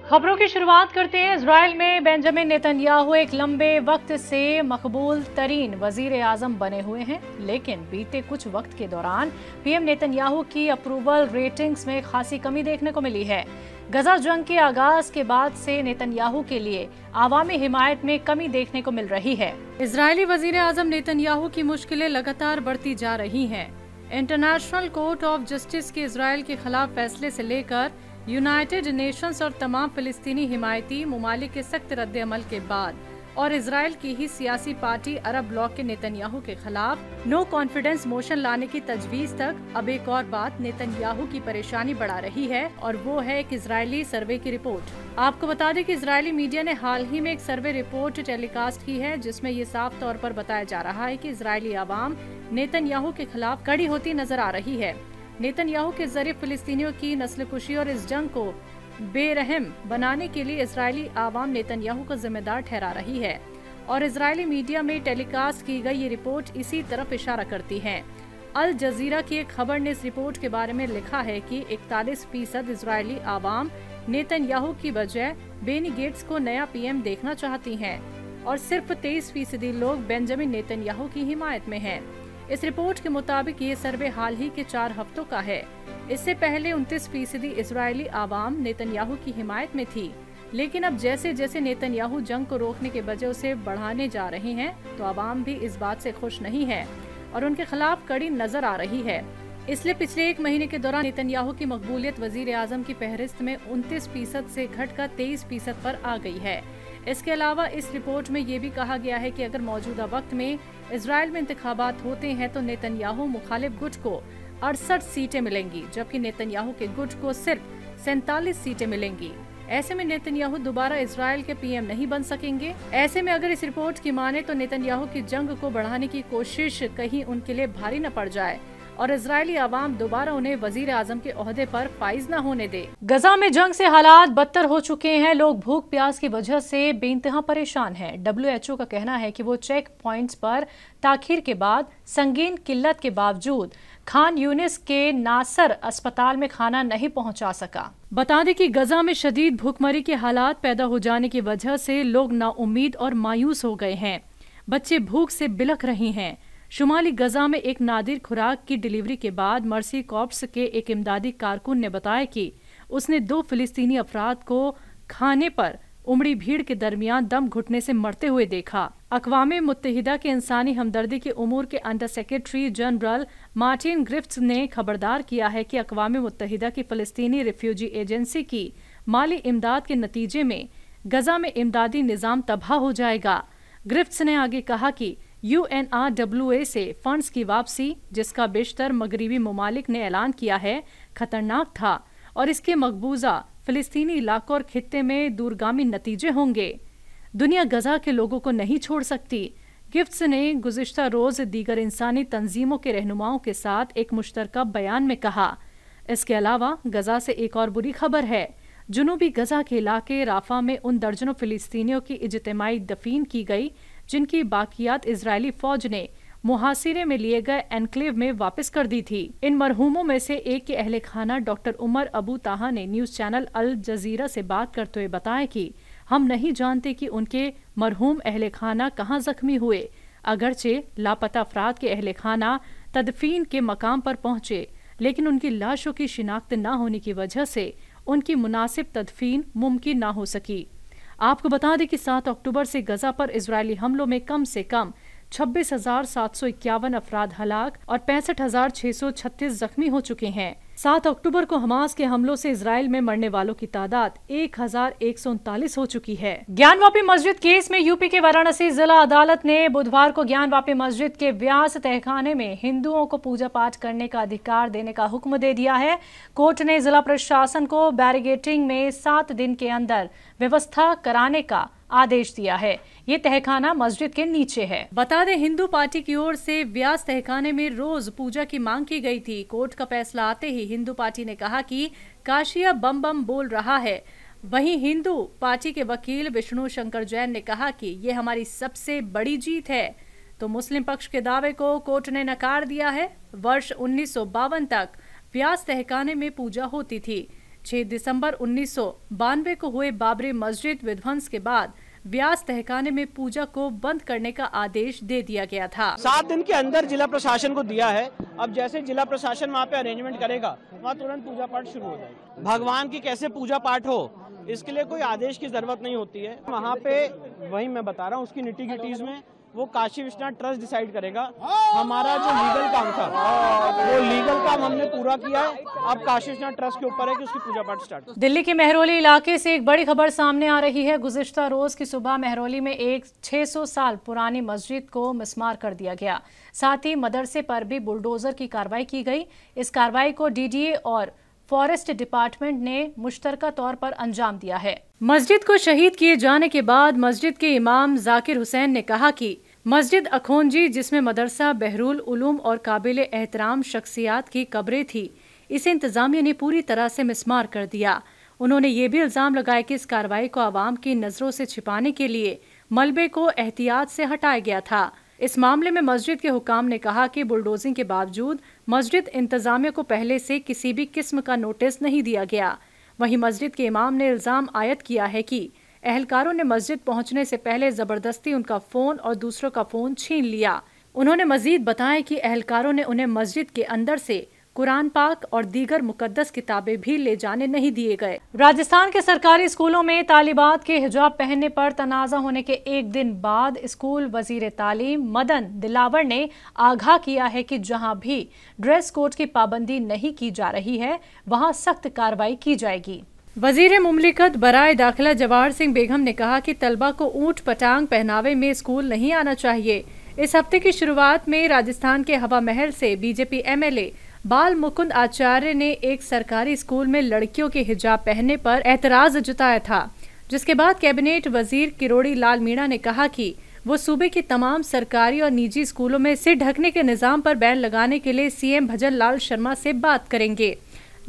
खबरों की शुरुआत करते हैं। इजराइल में बेंजामिन नेतन्याहू एक लंबे वक्त से मकबूल तरीन वजीर आजम बने हुए हैं, लेकिन बीते कुछ वक्त के दौरान पीएम नेतन्याहू की अप्रूवल रेटिंग्स में खासी कमी देखने को मिली है। गजा जंग के आगाज के बाद से नेतन्याहू के लिए आवामी हिमायत में कमी देखने को मिल रही है। इजरायली वजीर आजम नेतन्याहू की मुश्किलें लगातार बढ़ती जा रही हैं। इंटरनेशनल कोर्ट ऑफ जस्टिस के इजराइल के खिलाफ फैसले से लेकर यूनाइटेड नेशंस और तमाम फिलिस्तीनी हिमायती मुमालिक के सख्त रद्द अमल के बाद और इजराइल की ही सियासी पार्टी अरब ब्लॉक के नेतन्याहू के खिलाफ नो कॉन्फिडेंस मोशन लाने की तजवीज तक अब एक और बात नेतन्याहू की परेशानी बढ़ा रही है, और वो है एक इजरायली सर्वे की रिपोर्ट। आपको बता दें कि इजरायली मीडिया ने हाल ही में एक सर्वे रिपोर्ट टेलीकास्ट की है, जिसमें ये साफ तौर पर बताया जा रहा है कि इजरायली आवाम नेतन्याहू के खिलाफ कड़ी होती नजर आ रही है। नेतन्याहू के जरिए फिलिस्तीनियों की नस्लकुशी और इस जंग को बेरहम बनाने के लिए इजरायली आवाम नेतन्याहू को जिम्मेदार ठहरा रही है, और इजरायली मीडिया में टेलीकास्ट की गई ये रिपोर्ट इसी तरफ इशारा करती है। अल जजीरा की एक खबर ने इस रिपोर्ट के बारे में लिखा है कि 41% इजरायली आवाम नेतन्याहू की बजाय बेनी गेट्स को नया पीएम देखना चाहती हैं, और सिर्फ 23% लोग बेंजामिन नेतन्याहू की हिमायत में हैं। इस रिपोर्ट के मुताबिक ये सर्वे हाल ही के 4 हफ्तों का है। इससे पहले 29% इजरायली आवाम नेतन्याहू की हिमायत में थी, लेकिन अब जैसे जैसे नेतन्याहू जंग को रोकने के बजाय उसे बढ़ाने जा रहे हैं, तो आवाम भी इस बात से खुश नहीं है और उनके खिलाफ कड़ी नजर आ रही है। इसलिए पिछले 1 महीने के दौरान नेतन्याहू की मकबूलियत वजीर आजम की फहरिस्त में 29% से घटकर 23% पर आ गई है। इसके अलावा इस रिपोर्ट में ये भी कहा गया है कि अगर मौजूदा वक्त में इजराइल में इंतखाबात होते हैं तो नेतन्याहू मुखालिफ गुट को 68 सीटें मिलेंगी, जबकि नेतन्याहू के गुट को सिर्फ 47 सीटें मिलेंगी। ऐसे में नेतन्याहू दोबारा इजराइल के पीएम नहीं बन सकेंगे। ऐसे में अगर इस रिपोर्ट की माने तो नेतन्याहू की जंग को बढ़ाने की कोशिश कहीं उनके लिए भारी न पड़ जाए और इजरायली आवाम दोबारा उन्हें वजीर आजम के ओहदे पर फाइज न होने दे। गजा में जंग से हालात बदतर हो चुके हैं। लोग भूख प्यास की वजह से बेइंतहा परेशान हैं। WHO का कहना है कि वो चेक पॉइंट्स पर ताखीर के बाद संगीन किल्लत के बावजूद खान यूनिस के नासर अस्पताल में खाना नहीं पहुंचा सका। बता दें कि गजा में शदीद भूखमरी के हालात पैदा हो जाने की वजह से लोग नाउम्मीद और मायूस हो गए हैं। बच्चे भूख से बिलख रहे हैं। शुमाली गजा में एक नादिर खुराक की डिलीवरी के बाद मर्सी कॉर्प्स के एक इमदादी कारकुन ने बताया कि उसने 2 फिलिस्तीनी अफराद को खाने पर उमड़ी भीड़ के दरमियान दम घुटने से मरते हुए देखा। अक़वाम मुत्तहिदा के इंसानी हमदर्दी के उमूर के अंडर सेक्रेटरी जनरल मार्टिन ग्रिफ्ट्स ने खबरदार किया है कि अक़वाम मुत्तहिदा की फ़लस्तीनी रिफ्यूजी एजेंसी की माली इमदाद के नतीजे में गजा में इमदादी निज़ाम तबाह हो जाएगा। ग्रिफ्ट्स ने आगे कहा कि UNRWA से फंड्स की वापसी, जिसका बेशतर मगरिबी मुमालिक ने ऐलान किया है, खतरनाक था और इसके मकबूजा फिलिस्तीनी इलाकों और खित्ते में दूरगामी नतीजे होंगे। दुनिया गजा के लोगों को नहीं छोड़ सकती। गिफ्ट्स ने गुज़िश्ता रोज दीगर इंसानी तंजीमों के रहनुमाओं के साथ एक मुश्तरका बयान में कहा। इसके अलावा गजा से एक और बुरी खबर है। जुनूबी गजा के इलाके राफा में उन दर्जनों फिलिस्तीनियों की इज्तिमाई दफीन की गई जिनकी बाकियात इजरायली फौज ने मुहासिरे में लिए गए एनक्लेव में वापस कर दी थी। इन मरहूमों में से एक के अहले खाना डॉक्टर उमर अबू ताहा ने न्यूज़ चैनल अल जजीरा से बात करते हुए बताया कि हम नहीं जानते कि उनके मरहूम अहले खाना कहाँ जख्मी हुए। अगरचे लापता अफराद के अहले खाना तदफीन के मकाम पर पहुंचे, लेकिन उनकी लाशों की शिनाख्त न होने की वजह से उनकी मुनासिब तदफीन मुमकिन न हो सकी। आपको बता दें कि 7 अक्टूबर से गजा पर इजरायली हमलों में कम से कम 26,751 अफराद हलाक और 65,636 जख्मी हो चुके हैं। 7 अक्टूबर को हमास के हमलों से इजराइल में मरने वालों की तादाद 1,139 हो चुकी है। ज्ञानवापी मस्जिद केस में यूपी के वाराणसी जिला अदालत ने बुधवार को ज्ञानवापी मस्जिद के व्यास तहखाने में हिंदुओं को पूजा पाठ करने का अधिकार देने का हुक्म दे दिया है। कोर्ट ने जिला प्रशासन को बैरिगेटिंग में 7 दिन के अंदर व्यवस्था कराने का आदेश दिया है। ये तहखाना मस्जिद के नीचे है। बता दें, हिंदू पार्टी की ओर से व्यास तहखाने में रोज पूजा की मांग की गई थी। कोर्ट का फैसला आते ही हिंदू पार्टी ने कहा कि काशिया बम बम बोल रहा है। वहीं हिंदू पार्टी के वकील विष्णु शंकर जैन ने कहा कि ये हमारी सबसे बड़ी जीत है। तो मुस्लिम पक्ष के दावे को कोर्ट ने नकार दिया है। वर्ष 1952 तक व्यास तहखाने में पूजा होती थी। 6 दिसंबर 1992 को हुए बाबरी मस्जिद विध्वंस के बाद व्यास तहखाने में पूजा को बंद करने का आदेश दे दिया गया था। 7 दिन के अंदर जिला प्रशासन को दिया है। अब जैसे जिला प्रशासन वहाँ पे अरेंजमेंट करेगा, वहाँ तुरंत पूजा पाठ शुरू हो जाएगा। भगवान की कैसे पूजा पाठ हो, इसके लिए कोई आदेश की जरूरत नहीं होती है। वहाँ पे वही मैं बता रहा हूँ, उसकी निटी-गिटीज में वो काशी विश्वनाथ ट्रस्ट डिसाइड करेगा। हमारा जो लीगल काम था, वो लीगल काम हमने पूरा किया है। अब काशी विश्वनाथ ट्रस्ट के ऊपर है कि उसकी पूजा पाठ स्टार्ट हो। दिल्ली के मेहरौली इलाके से एक बड़ी खबर सामने आ रही है। गुज़िश्ता रोज की सुबह मेहरौली में एक 600 साल पुरानी मस्जिद को मिसमार कर दिया गया। साथ ही मदरसे पर भी बुलडोजर की कार्रवाई की गई। इस कार्रवाई को डीडीए और फॉरेस्ट डिपार्टमेंट ने मुश्तरका तौर पर अंजाम दिया है। मस्जिद को शहीद किए जाने के बाद मस्जिद के इमाम जाकिर हुसैन ने कहा कि मस्जिद अखोंजी, जिसमें मदरसा बहरुल उलूम और काबिल एहतराम शख्सियात की कब्रें थी, इसे इंतजामिया ने पूरी तरह से मिसमार कर दिया। उन्होंने ये भी इल्जाम लगाया कि इस कार्रवाई को आवाम की नजरों से छिपाने के लिए मलबे को एहतियात से हटाया गया था। इस मामले में मस्जिद के हुकाम ने कहा कि बुलडोजिंग के बावजूद मस्जिद इंतजामिया को पहले से किसी भी किस्म का नोटिस नहीं दिया गया। वहीं मस्जिद के इमाम ने इल्जाम आयद किया है कि अहलकारों ने मस्जिद पहुंचने से पहले जबरदस्ती उनका फोन और दूसरों का फोन छीन लिया। उन्होंने मजीद बताया कि अहलकारों ने उन्हें मस्जिद के अंदर से कुरान पाक और दीगर मुकद्दस किताबें भी ले जाने नहीं दिए गए। राजस्थान के सरकारी स्कूलों में तालिबात के हिजाब पहनने पर तनाज़ा होने के एक दिन बाद स्कूल वजीर तालीम मदन दिलावर ने आगाह किया है कि जहां भी ड्रेस कोड की पाबंदी नहीं की जा रही है, वहां सख्त कार्रवाई की जाएगी। वजीर मुमलिकत बराए दाखिला जवाहर सिंह बेगम ने कहा कि तलबा को ऊंट पटांग पहनावे में स्कूल नहीं आना चाहिए। इस हफ्ते की शुरुआत में राजस्थान के हवा महल से बीजेपी एमएलए बाल मुकुंद आचार्य ने एक सरकारी स्कूल में लड़कियों के हिजाब पहनने पर एतराज जताया था, जिसके बाद कैबिनेट वजीर किरोड़ी लाल मीणा ने कहा कि वो सूबे के तमाम सरकारी और निजी स्कूलों में सिर ढकने के निजाम पर बैन लगाने के लिए सीएम भजन लाल शर्मा से बात करेंगे।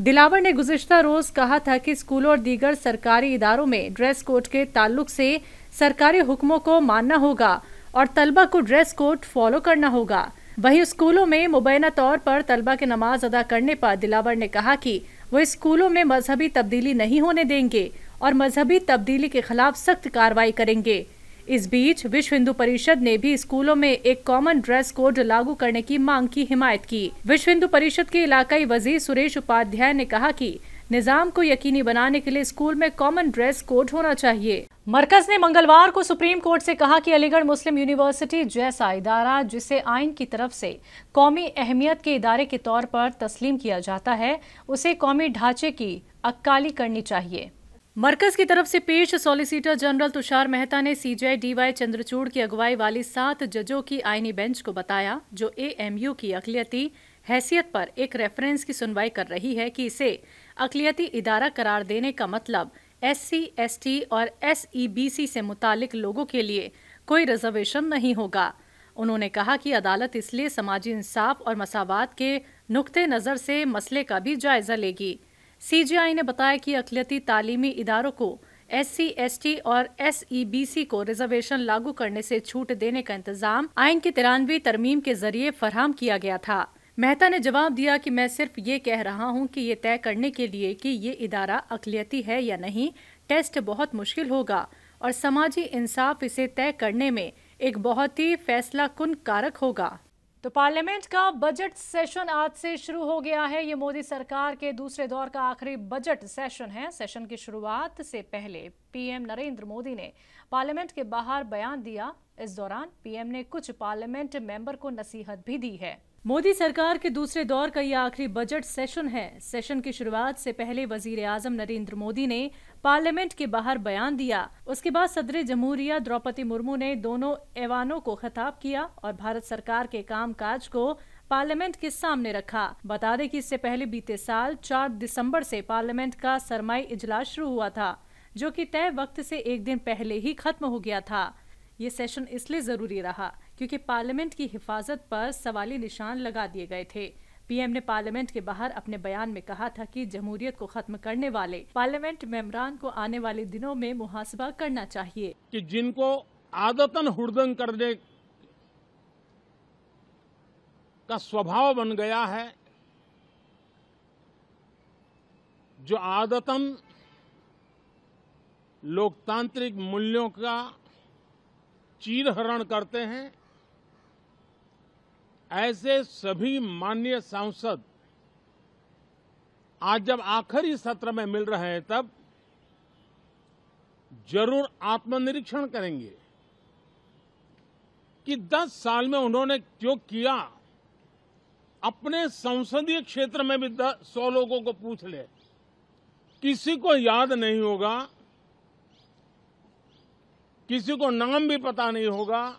दिलावर ने गुज़िश्ता रोज कहा था कि स्कूलों और दीगर सरकारी इदारों में ड्रेस कोड के ताल्लुक से सरकारी हुक्मों को मानना होगा और तलबा को ड्रेस कोड फॉलो करना होगा। वहीं स्कूलों में मुबैना तौर पर तलबा के नमाज अदा करने पर दिलावर ने कहा कि वो स्कूलों में मजहबी तब्दीली नहीं होने देंगे और मजहबी तब्दीली के खिलाफ सख्त कार्रवाई करेंगे। इस बीच विश्व हिंदू परिषद ने भी स्कूलों में एक कॉमन ड्रेस कोड लागू करने की मांग की हिमायत की। विश्व हिंदू परिषद के इलाकाई वजीर सुरेश उपाध्याय ने कहा कि निजाम को यकीनी बनाने के लिए स्कूल में कॉमन ड्रेस कोड होना चाहिए। मरकज ने मंगलवार को सुप्रीम कोर्ट से कहा कि अलीगढ़ मुस्लिम यूनिवर्सिटी जैसा इदारा, जिसे आइन की तरफ से कौमी अहमियत के इदारे के तौर पर तस्लीम किया जाता है, उसे कौमी ढांचे की अक्काली करनी चाहिए। मरकज की तरफ से पेश सॉलिसिटर जनरल तुषार मेहता ने सीजेआई डीवाई चंद्रचूड़ की अगुवाई वाली 7 जजों की आईनी बेंच को बताया, जो एएमयू की अक़लियती हैसियत पर एक रेफरेंस की सुनवाई कर रही है, कि इसे अक़लियती इदारा करार देने का मतलब SC, ST और SEBC से मुतालिक लोगों के लिए कोई रिजर्वेशन नहीं होगा। उन्होंने कहा कि अदालत इसलिए समाजी इंसाफ और मसावात के नुक्ते नज़र से मसले का भी जायजा लेगी। सीजीआई ने बताया कि अक़लियती तालीमी इदारों को SC, ST और SEBC को रिजर्वेशन लागू करने से छूट देने का इंतजाम आइन की 93वीं तरमीम के जरिए फराहम किया गया था। मेहता ने जवाब दिया कि मैं सिर्फ ये कह रहा हूं कि ये तय करने के लिए कि ये इदारा अक़लियती है या नहीं, टेस्ट बहुत मुश्किल होगा और समाजी इंसाफ इसे तय करने में एक बहुत ही फैसला कुन कारक होगा। तो पार्लियामेंट का बजट सेशन आज से शुरू हो गया है। ये मोदी सरकार के दूसरे दौर का आखिरी बजट सेशन है। सेशन की शुरुआत से पहले पीएम नरेंद्र मोदी ने पार्लियामेंट के बाहर बयान दिया। इस दौरान पीएम ने कुछ पार्लियामेंट मेंबर को नसीहत भी दी है। मोदी सरकार के दूसरे दौर का यह आखिरी बजट सेशन है। सेशन की शुरुआत से पहले वजीर आजम नरेंद्र मोदी ने पार्लियामेंट के बाहर बयान दिया। उसके बाद सदर जमहूरिया द्रौपदी मुर्मू ने दोनों ऐवानों को खिताब किया और भारत सरकार के कामकाज को पार्लियामेंट के सामने रखा। बता दें कि इससे पहले बीते साल 4 दिसंबर से पार्लियामेंट का सरमाई इजलास शुरू हुआ था, जो कि तय वक्त से एक दिन पहले ही खत्म हो गया था। ये सेशन इसलिए जरूरी रहा क्योंकि पार्लियामेंट की हिफाजत पर सवाली निशान लगा दिए गए थे। पीएम ने पार्लियामेंट के बाहर अपने बयान में कहा था कि जमहूरियत को खत्म करने वाले पार्लियामेंट मेंबरान को आने वाले दिनों में मुहासबा करना चाहिए कि जिनको आदतन हुड़दंग करने का स्वभाव बन गया है, जो आदतन लोकतांत्रिक मूल्यों का चीरहरण करते हैं, ऐसे सभी माननीय सांसद आज जब आखिरी सत्र में मिल रहे हैं तब जरूर आत्मनिरीक्षण करेंगे कि 10 साल में उन्होंने जो किया। अपने संसदीय क्षेत्र में भी 100 लोगों को पूछ ले, किसी को याद नहीं होगा, किसी को नाम भी पता नहीं होगा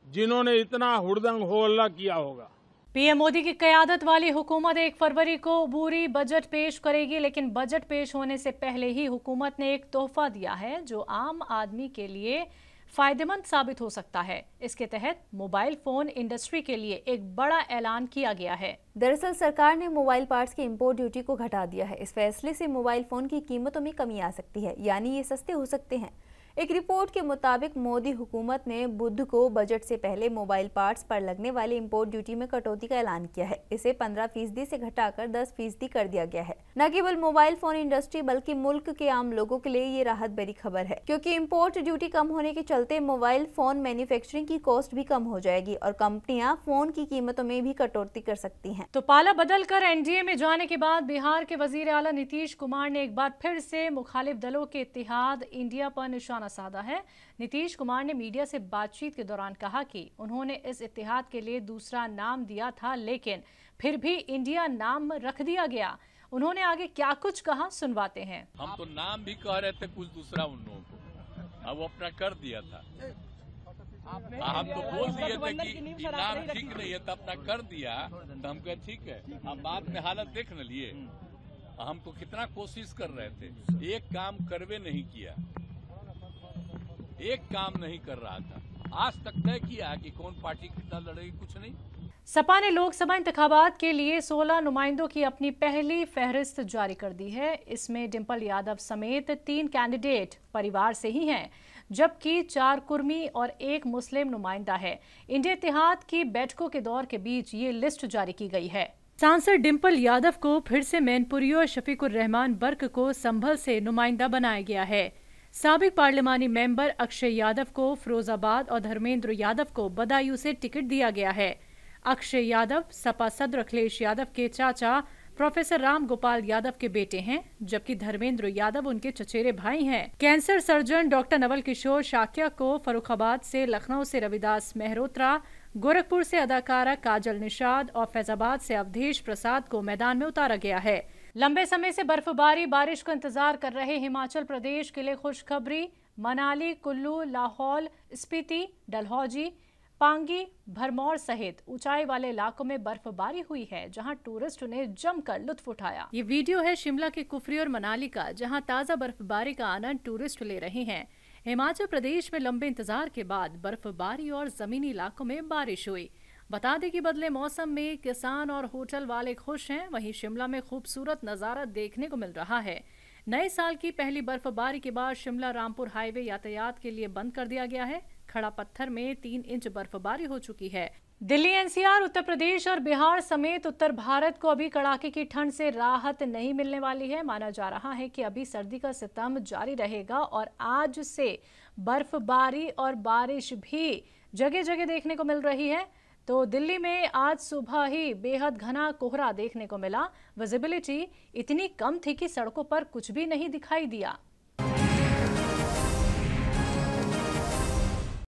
जिन्होंने इतना हुड़दंग हो हल्ला किया होगा। पीएम मोदी की क़यादत वाली हुकूमत 1 फरवरी को अबूरी बजट पेश करेगी, लेकिन बजट पेश होने से पहले ही हुकूमत ने एक तोहफा दिया है जो आम आदमी के लिए फायदेमंद साबित हो सकता है। इसके तहत मोबाइल फोन इंडस्ट्री के लिए एक बड़ा ऐलान किया गया है। दरअसल सरकार ने मोबाइल पार्ट्स की इंपोर्ट ड्यूटी को घटा दिया है। इस फैसले से मोबाइल फोन की कीमतों में कमी आ सकती है, यानी ये सस्ते हो सकते हैं। एक रिपोर्ट के मुताबिक मोदी हुकूमत ने बुध को बजट से पहले मोबाइल पार्ट्स पर लगने वाली इंपोर्ट ड्यूटी में कटौती का ऐलान किया है। इसे 15% से घटाकर 10% कर दिया गया है। न केवल मोबाइल फोन इंडस्ट्री बल्कि मुल्क के आम लोगों के लिए ये राहत भरी खबर है, क्योंकि इंपोर्ट ड्यूटी कम होने के चलते मोबाइल फोन मैन्युफैक्चरिंग की कॉस्ट भी कम हो जाएगी और कंपनियां फोन की कीमतों में भी कटौती कर सकती हैं। तो पाला बदलकर एनडीए में जाने के बाद बिहार के वजीर आला नीतीश कुमार ने एक बार फिर से मुखालिफ दलों के इत्तेहाद इंडिया पर निशाना साधा है। नीतीश कुमार ने मीडिया से बातचीत के दौरान कहा कि उन्होंने इस इत्तेहाद के लिए दूसरा नाम दिया था, लेकिन फिर भी इंडिया नाम रख दिया गया। उन्होंने आगे क्या कुछ कहा, सुनवाते हैं। हम तो नाम भी कह रहे थे कुछ दूसरा उन लोगों को, अब वो अपना कर दिया था। हम तो बोल दिए थे कि नाम ठीक नहीं है, तो अपना कर दिया, तो हम कहे ठीक है। अब बाद में हालत देख न लिए, हम तो कितना कोशिश कर रहे थे, एक काम करवे नहीं किया, एक काम नहीं कर रहा था। आज तक तय किया कि कौन पार्टी कितना लड़ेगी, कुछ नहीं। सपा ने लोकसभा इंतखाबात के लिए 16 नुमाइंदों की अपनी पहली फहरिस्त जारी कर दी है। इसमें डिंपल यादव समेत 3 कैंडिडेट परिवार से ही हैं, जबकि 4 कुर्मी और 1 मुस्लिम नुमाइंदा है। इंडिया इत्तेहाद की बैठकों के दौर के बीच ये लिस्ट जारी की गई है। सांसद डिंपल यादव को फिर से मैनपुरी और शफीकुर रहमान बर्क को संभल से नुमाइंदा बनाया गया है। साबिक पार्लिमानी मेंबर अक्षय यादव को फिरोजाबाद और धर्मेंद्र यादव को बदायूं से टिकट दिया गया है। अक्षय यादव सपा सदर अखिलेश यादव के चाचा प्रोफेसर राम गोपाल यादव के बेटे हैं, जबकि धर्मेंद्र यादव उनके चचेरे भाई हैं। Cancer surgeon doctor Naval Kishore Shakya को फर्रुखाबाद से, लखनऊ से रविदास मेहरोत्रा, गोरखपुर से अदाकारा काजल निषाद और फैजाबाद से अवधेश प्रसाद को मैदान में उतारा गया है। लंबे समय से बर्फबारी बारिश का इंतजार कर रहे हिमाचल प्रदेश के लिए खुशखबरी। मनाली, कुल्लू, लाहौल स्पीति, डलहौजी, पांगी, भरमौर सहित ऊंचाई वाले इलाकों में बर्फबारी हुई है, जहां टूरिस्ट ने जमकर लुत्फ उठाया। ये वीडियो है शिमला के कुफरी और मनाली का, जहां ताजा बर्फबारी का आनंद टूरिस्ट ले रहे हैं। हिमाचल प्रदेश में लंबे इंतजार के बाद बर्फबारी और जमीनी इलाकों में बारिश हुई। बता दें कि बदले मौसम में किसान और होटल वाले खुश हैं। वहीं शिमला में खूबसूरत नजारा देखने को मिल रहा है। नए साल की पहली बर्फबारी के बाद शिमला रामपुर हाईवे यातायात के लिए बंद कर दिया गया है। खड़ा पत्थर में 3 इंच बर्फबारी हो चुकी है। दिल्ली, एनसीआर, उत्तर प्रदेश और बिहार समेत उत्तर भारत को अभी कड़ाके की ठंड से राहत नहीं मिलने वाली है। माना जा रहा है कि अभी सर्दी का सितम जारी रहेगा और आज से बर्फबारी और बारिश भी जगह जगह देखने को मिल रही है। तो दिल्ली में आज सुबह ही बेहद घना कोहरा देखने को मिला। विजिबिलिटी इतनी कम थी कि सड़कों पर कुछ भी नहीं दिखाई दिया।